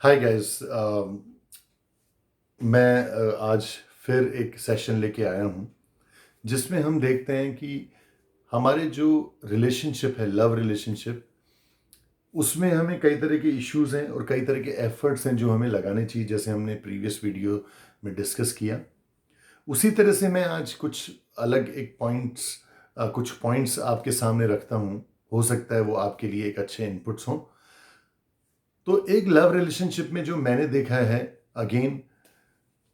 Hi guys. मैं आज फिर एक सेशन लेके आया हूँ जिसमें हम देखते हैं कि हमारे जो रिलेशनशिप है, लव रिलेशनशिप, उसमें हमें कई तरह के इश्यूज हैं और कई तरह के एफर्ट्स हैं जो हमें लगाने चाहिए, जैसे हमने प्रीवियस वीडियो में डिस्कस किया। उसी तरह से मैं आज कुछ अलग एक कुछ पॉइंट्स आपके सामने रखता हूँ। हो सकता है वो आपके लिए एक अच्छे इनपुट्स हों। तो एक लव रिलेशनशिप में जो मैंने देखा है, अगेन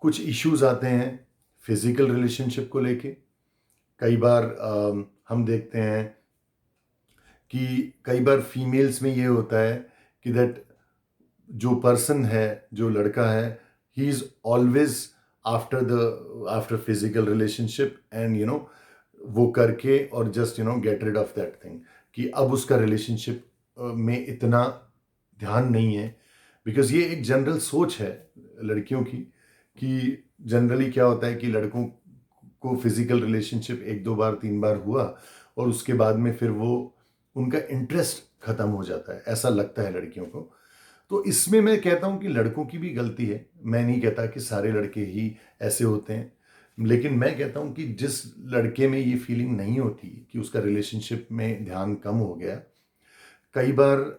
कुछ इश्यूज आते हैं फिजिकल रिलेशनशिप को लेके। कई बार हम देखते हैं कि कई बार फीमेल्स में ये होता है कि दैट जो पर्सन है, जो लड़का है, he is always after physical relationship, and वो करके और just get rid of that thing, कि अब उसका रिलेशनशिप में इतना ध्यान नहीं है। बिकॉज ये एक जनरल सोच है लड़कियों की, कि जनरली क्या होता है कि लड़कों को फिजिकल रिलेशनशिप एक दो बार तीन बार हुआ और उसके बाद में फिर वो उनका इंटरेस्ट खत्म हो जाता है, ऐसा लगता है लड़कियों को। तो इसमें मैं कहता हूं कि लड़कों की भी गलती है। मैं नहीं कहता कि सारे लड़के ही ऐसे होते हैं, लेकिन मैं कहता हूं कि जिस लड़के में ये फीलिंग नहीं होती कि उसका रिलेशनशिप में ध्यान कम हो गया, कई बार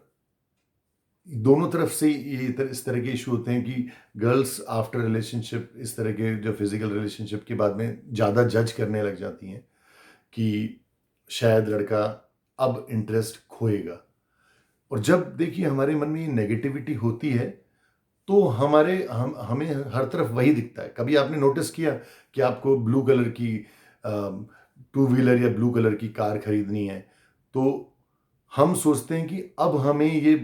दोनों तरफ से इस तरह के इशू होते हैं कि गर्ल्स आफ्टर रिलेशनशिप इस तरह के जो फिजिकल रिलेशनशिप के बाद में ज़्यादा जज करने लग जाती हैं कि शायद लड़का अब इंटरेस्ट खोएगा। और जब देखिए हमारे मन में ये नेगेटिविटी होती है, तो हमें हर तरफ वही दिखता है। कभी आपने नोटिस किया कि आपको ब्लू कलर की टू व्हीलर या ब्लू कलर की कार खरीदनी है, तो हम सोचते हैं कि अब हमें ये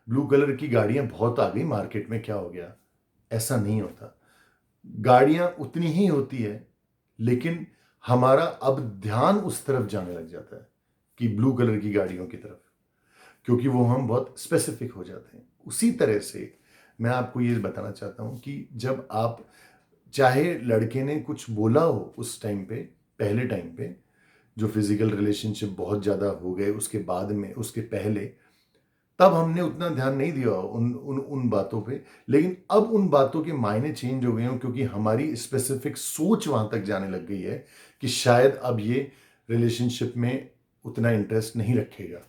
ब्लू कलर की गाड़ियां बहुत आ गई मार्केट में, क्या हो गया। ऐसा नहीं होता। गाड़ियां उतनी ही होती है, लेकिन हमारा अब ध्यान उस तरफ जाने लग जाता है कि ब्लू कलर की गाड़ियों की तरफ, क्योंकि वो हम बहुत स्पेसिफिक हो जाते हैं। उसी तरह से मैं आपको ये बताना चाहता हूं कि जब आप, चाहे लड़के ने कुछ बोला हो उस टाइम पे, पहले टाइम पे जो फिजिकल रिलेशनशिप बहुत ज़्यादा हो गए, उसके बाद में, उसके पहले, तब हमने उतना ध्यान नहीं दिया उन उन उन बातों पे। लेकिन अब उन बातों के मायने चेंज हो गए हैं, क्योंकि हमारी स्पेसिफिक सोच वहां तक जाने लग गई है कि शायद अब ये रिलेशनशिप में उतना इंटरेस्ट नहीं रखेगा।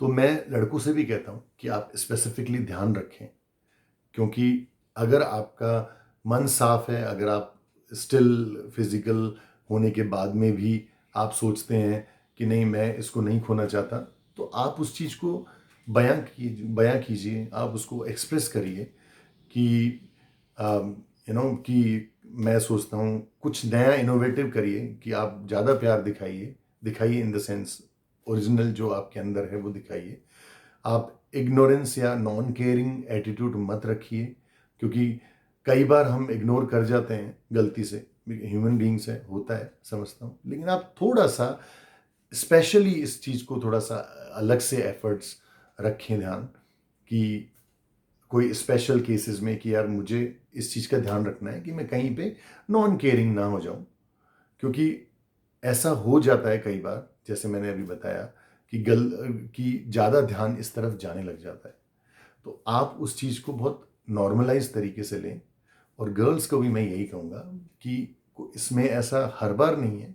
तो मैं लड़कों से भी कहता हूं कि आप स्पेसिफिकली ध्यान रखें, क्योंकि अगर आपका मन साफ है, अगर आप स्टिल फिजिकल होने के बाद में भी आप सोचते हैं कि नहीं, मैं इसको नहीं खोना चाहता, तो आप उस चीज़ को बयां कीजिए, आप उसको एक्सप्रेस करिए कि कि मैं सोचता हूँ कुछ नया इनोवेटिव करिए, कि आप ज़्यादा प्यार दिखाइए, दिखाइए इन द सेंस ओरिजिनल जो आपके अंदर है वो दिखाइए। आप इग्नोरेंस या नॉन केयरिंग एटीट्यूड मत रखिए, क्योंकि कई बार हम इग्नोर कर जाते हैं गलती से। ह्यूमन बींग्स है, होता है, समझता हूँ, लेकिन आप थोड़ा सा स्पेशली इस चीज़ को थोड़ा सा अलग से एफर्ट्स रखें ध्यान, कि कोई स्पेशल केसेस में कि यार मुझे इस चीज़ का ध्यान रखना है कि मैं कहीं पे नॉन केयरिंग ना हो जाऊं। क्योंकि ऐसा हो जाता है कई बार, जैसे मैंने अभी बताया, कि ज़्यादा ध्यान इस तरफ जाने लग जाता है। तो आप उस चीज़ को बहुत नॉर्मलाइज तरीके से लें। और गर्ल्स को भी मैं यही कहूँगा कि इसमें ऐसा हर बार नहीं है,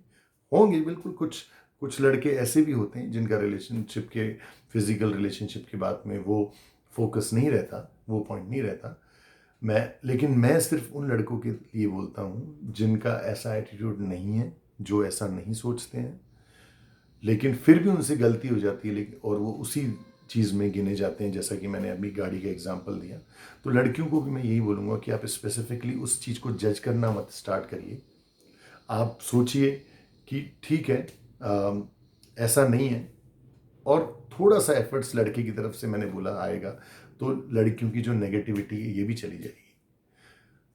होंगे बिल्कुल कुछ कुछ लड़के ऐसे भी होते हैं जिनका रिलेशनशिप के, फिजिकल रिलेशनशिप के बाद में वो फोकस नहीं रहता, वो पॉइंट नहीं रहता। लेकिन मैं सिर्फ उन लड़कों के लिए बोलता हूँ जिनका ऐसा एटीट्यूड नहीं है, जो ऐसा नहीं सोचते हैं, लेकिन फिर भी उनसे गलती हो जाती है, लेकिन और वो उसी चीज़ में गिने जाते हैं, जैसा कि मैंने अभी गाड़ी का एग्जांपल दिया। तो लड़कियों को भी मैं यही बोलूँगा कि आप स्पेसिफिकली उस चीज़ को जज करना मत स्टार्ट करिए। आप सोचिए कि ठीक है, ऐसा नहीं है, और थोड़ा सा एफर्ट्स लड़के की तरफ से मैंने बोला आएगा, तो लड़कियों की जो नेगेटिविटी है ये भी चली जाएगी।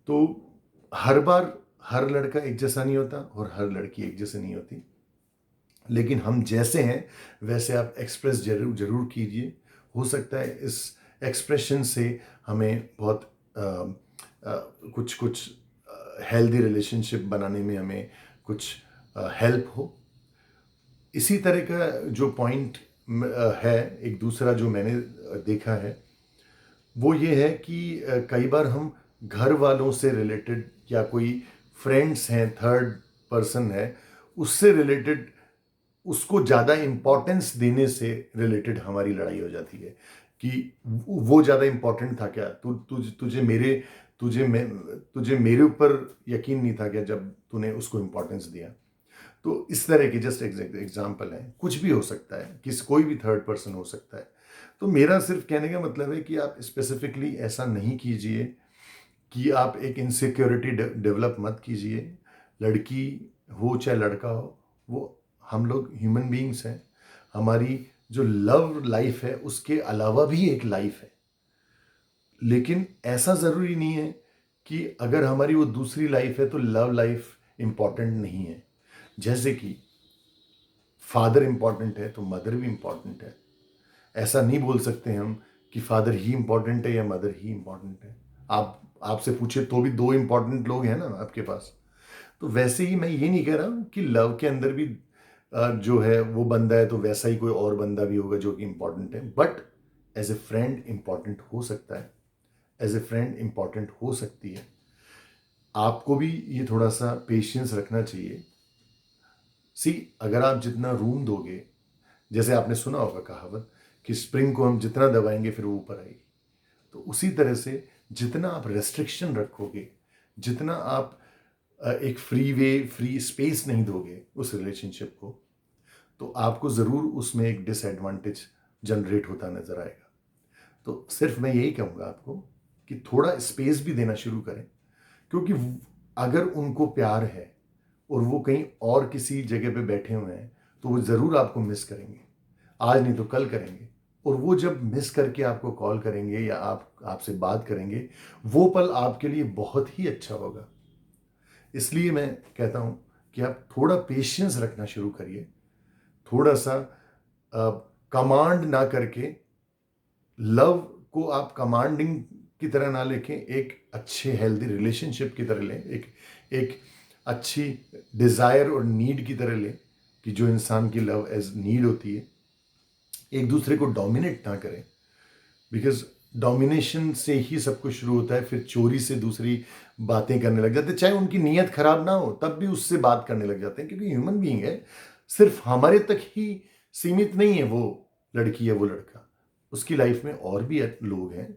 तो हर बार हर लड़का एक जैसा नहीं होता और हर लड़की एक जैसे नहीं होती, लेकिन हम जैसे हैं वैसे आप एक्सप्रेस जरूर जरूर कीजिए। हो सकता है इस एक्सप्रेशन से हमें बहुत कुछ कुछ हेल्दी रिलेशनशिप बनाने में हमें कुछ हेल्प हो। इसी तरह का जो पॉइंट है, एक दूसरा जो मैंने देखा है, वो ये है कि कई बार हम घर वालों से रिलेटेड या कोई फ्रेंड्स हैं, थर्ड पर्सन है, उससे रिलेटेड उसको ज़्यादा इम्पोर्टेंस देने से रिलेटेड हमारी लड़ाई हो जाती है कि वो ज़्यादा इम्पोर्टेंट था क्या, तुझे मेरे ऊपर यकीन नहीं था क्या जब तूने उसको इम्पोर्टेंस दिया। तो इस तरह के जस्ट एग्जाम्पल हैं, कुछ भी हो सकता है, कोई भी थर्ड पर्सन हो सकता है। तो मेरा सिर्फ कहने का मतलब है कि आप स्पेसिफिकली ऐसा नहीं कीजिए कि आप एक इनसिक्योरिटी डेवलप मत कीजिए। लड़की हो चाहे लड़का हो, वो हम लोग ह्यूमन बीइंग्स हैं। हमारी जो लव लाइफ है उसके अलावा भी एक लाइफ है, लेकिन ऐसा ज़रूरी नहीं है कि अगर हमारी वो दूसरी लाइफ है तो लव लाइफ इम्पॉर्टेंट नहीं है। जैसे कि फादर इम्पॉर्टेंट है तो मदर भी इम्पॉर्टेंट है। ऐसा नहीं बोल सकते हम कि फादर ही इम्पॉर्टेंट है या मदर ही इम्पॉर्टेंट है। आपसे पूछे तो भी दो इम्पॉर्टेंट लोग हैं ना आपके पास। तो वैसे ही मैं ये नहीं कह रहा हूँ कि लव के अंदर भी जो है वो बंदा है तो वैसा ही कोई और बंदा भी होगा जो कि इम्पॉर्टेंट है, but as a friend important हो सकता है, एज ए फ्रेंड इम्पॉर्टेंट हो सकती है। आपको भी ये थोड़ा सा पेशेंस रखना चाहिए। सी, अगर आप जितना रूम दोगे, जैसे आपने सुना होगा कहावत कि स्प्रिंग को हम जितना दबाएंगे फिर वो ऊपर आएगी, तो उसी तरह से जितना आप रेस्ट्रिक्शन रखोगे, जितना आप एक फ्री स्पेस नहीं दोगे उस रिलेशनशिप को, तो आपको ज़रूर उसमें एक डिसएडवांटेज जनरेट होता नज़र आएगा। तो सिर्फ मैं यही कहूँगा आपको कि थोड़ा स्पेस भी देना शुरू करें, क्योंकि अगर उनको प्यार है और वो कहीं और किसी जगह पे बैठे हुए हैं तो वो ज़रूर आपको मिस करेंगे, आज नहीं तो कल करेंगे। और वो जब मिस करके आपको कॉल करेंगे या आपसे बात करेंगे, वो पल आपके लिए बहुत ही अच्छा होगा। इसलिए मैं कहता हूँ कि आप थोड़ा पेशेंस रखना शुरू करिए, थोड़ा सा कमांड ना करके, लव को आप कमांडिंग की तरह ना लेके एक अच्छे हेल्दी रिलेशनशिप की तरह लें, एक अच्छी डिज़ायर और नीड की तरह लें कि जो इंसान की लव एज नीड होती है। एक दूसरे को डोमिनेट ना करें, बिकॉज डोमिनेशन से ही सब कुछ शुरू होता है, फिर चोरी से दूसरी बातें करने लग जाते हैं, चाहे उनकी नीयत खराब ना हो तब भी उससे बात करने लग जाते हैं, क्योंकि ह्यूमन बीइंग है, सिर्फ हमारे तक ही सीमित नहीं है वो लड़की या वो लड़का, उसकी लाइफ में और भी लोग हैं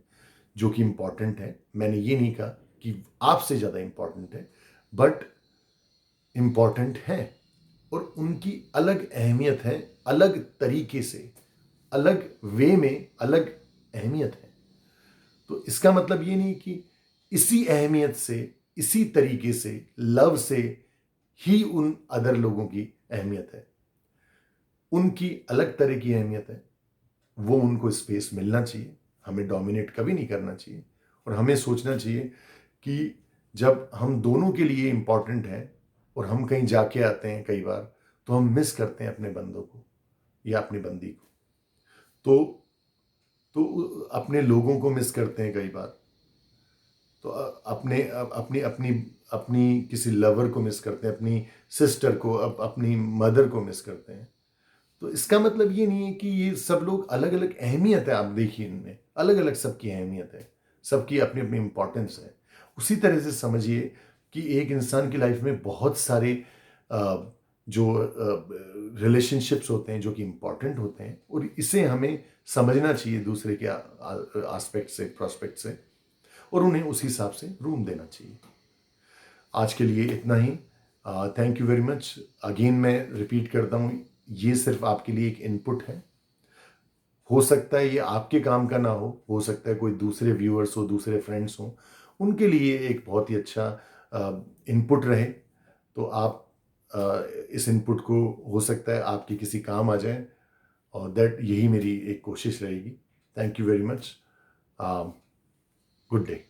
जो कि इम्पॉर्टेंट है। मैंने ये नहीं कहा कि आपसे ज़्यादा इम्पॉर्टेंट है, बट इम्पॉर्टेंट है और उनकी अलग अहमियत है, अलग तरीके से, अलग वे में अलग अहमियत है। तो इसका मतलब ये नहीं कि इसी अहमियत से, इसी तरीके से, लव से ही उन अदर लोगों की अहमियत है। उनकी अलग तरह की अहमियत है, वो उनको स्पेस मिलना चाहिए, हमें डोमिनेट कभी नहीं करना चाहिए। और हमें सोचना चाहिए कि जब हम दोनों के लिए इम्पॉर्टेंट हैं और हम कहीं जाके आते हैं कई बार, तो हम मिस करते हैं अपने बंदों को या अपनी बंदी को, तो अपने लोगों को मिस करते हैं कई बार, तो अपनी अपनी अपनी किसी लवर को मिस करते हैं, अपनी सिस्टर को, अपनी मदर को मिस करते हैं। तो इसका मतलब ये नहीं है कि ये सब लोग अलग अलग अहमियत है, आप देखिए इनमें अलग अलग सबकी अहमियत है, सबकी अपनी अपनी इम्पोर्टेंस है। उसी तरह से समझिए कि एक इंसान की लाइफ में बहुत सारे जो रिलेशनशिप्स होते हैं जो कि इम्पॉर्टेंट होते हैं, और इसे हमें समझना चाहिए दूसरे के आस्पेक्ट से, प्रोस्पेक्ट से, और उन्हें उस हिसाब से रूम देना चाहिए। आज के लिए इतना ही। Thank you very much. Again मैं रिपीट करता हूँ, ये सिर्फ आपके लिए एक इनपुट है। हो सकता है ये आपके काम का ना हो सकता है कोई दूसरे व्यूअर्स हो, दूसरे फ्रेंड्स हो, उनके लिए एक बहुत ही अच्छा इनपुट रहे। तो आप इस इनपुट को हो सकता है आपके किसी काम आ जाए, और दैट यही मेरी एक कोशिश रहेगी। Thank you very much. Good day.